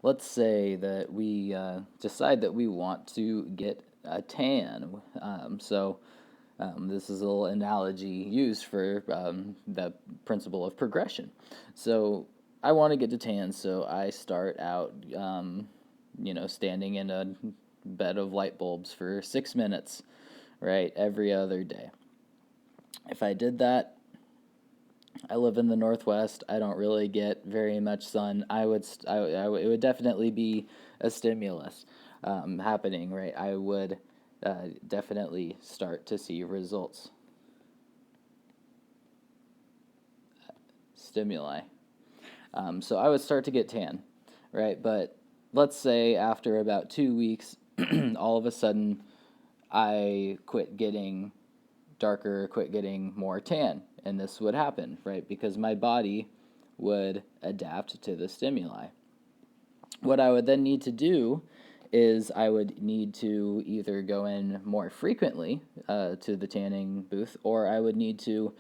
let's say that we decide that we want to get a tan. This is a little analogy used for the principle of progression. So I want to get to tan, so I start out, standing in a bed of light bulbs for 6 minutes, right, every other day. If I did that, I live in the Northwest. I don't really get very much sun. It would definitely be a stimulus happening, right? I would definitely start to see results. Stimuli. So I would start to get tan, right? But let's say after about 2 weeks, all of a sudden, I quit getting darker, quit getting more tan. And this would happen, right? Because my body would adapt to the stimuli. What I would then need to do is I would need to either go in more frequently to the tanning booth, or I would need to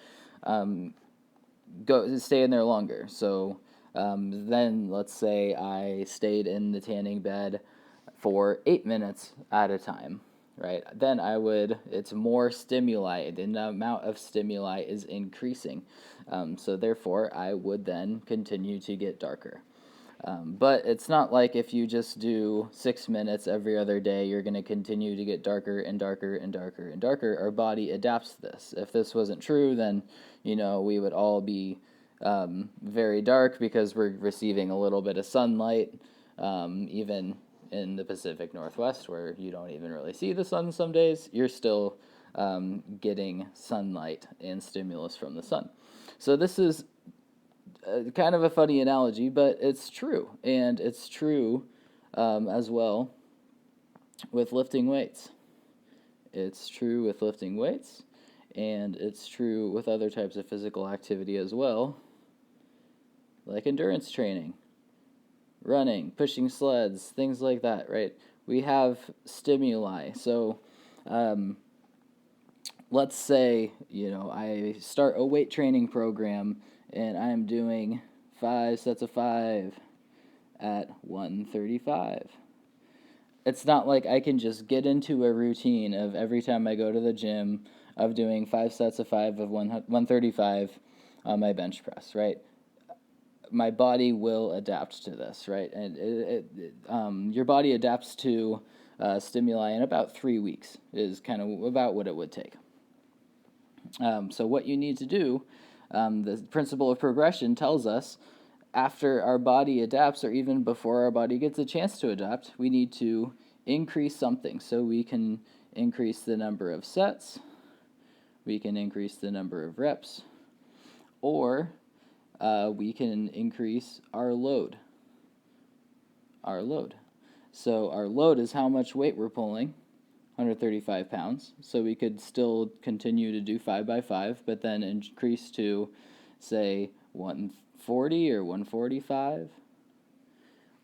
stay in there longer. So then let's say I stayed in the tanning bed for 8 minutes at a time, right? Then it's more stimuli. The amount of stimuli is increasing. So therefore, I would then continue to get darker. But it's not like if you just do 6 minutes every other day, you're going to continue to get darker and darker and darker and darker. Our body adapts to this. If this wasn't true, then, we would all be very dark because we're receiving a little bit of sunlight, even in the Pacific Northwest, where you don't even really see the sun some days, you're still getting sunlight and stimulus from the sun. So this is kind of a funny analogy, but it's true. And it's true as well with lifting weights. It's true with lifting weights, and it's true with other types of physical activity as well, like endurance training, running, pushing sleds, things like that, right? We have stimuli. So let's say, I start a weight training program and I'm doing 5 sets of 5 at 135. It's not like I can just get into a routine of every time I go to the gym of doing 5 sets of 5 of 135 on my bench press, right? My body will adapt to this, right? And your body adapts to stimuli in about 3 weeks is kind of about what it would take. So what you need to do, the principle of progression tells us, after our body adapts, or even before our body gets a chance to adapt, we need to increase something. So we can increase the number of sets, we can increase the number of reps, or we can increase our load. So our load is how much weight we're pulling, 135 pounds. So we could still continue to do 5 by 5, but then increase to, say, 140 or 145.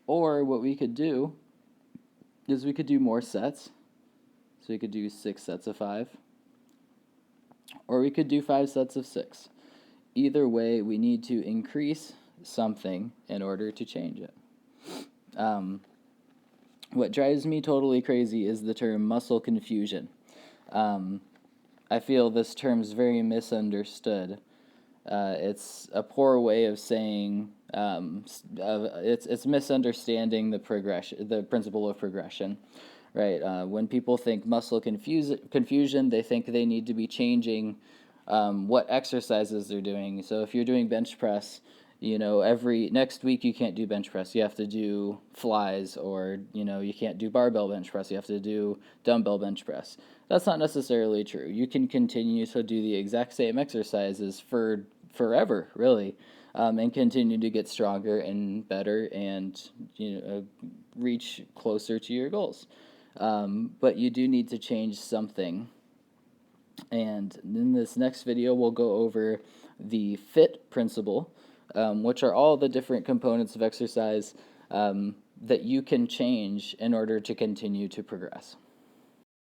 Or what we could do is we could do more sets. So we could do 6 sets of 5. Or we could do 5 sets of 6. Either way, we need to increase something in order to change it. What drives me totally crazy is the term muscle confusion. I feel this term's very misunderstood. It's a poor way of saying it's misunderstanding the principle of progression, right? When people think muscle confusion, they think they need to be changing what exercises they're doing. So if you're doing bench press, every next week you can't do bench press. You have to do flies, or, you can't do barbell bench press. You have to do dumbbell bench press. That's not necessarily true. You can continue to do the exact same exercises for forever, really, and continue to get stronger and better and, reach closer to your goals. But you do need to change something. And in this next video, we'll go over the FIT principle, which are all the different components of exercise that you can change in order to continue to progress.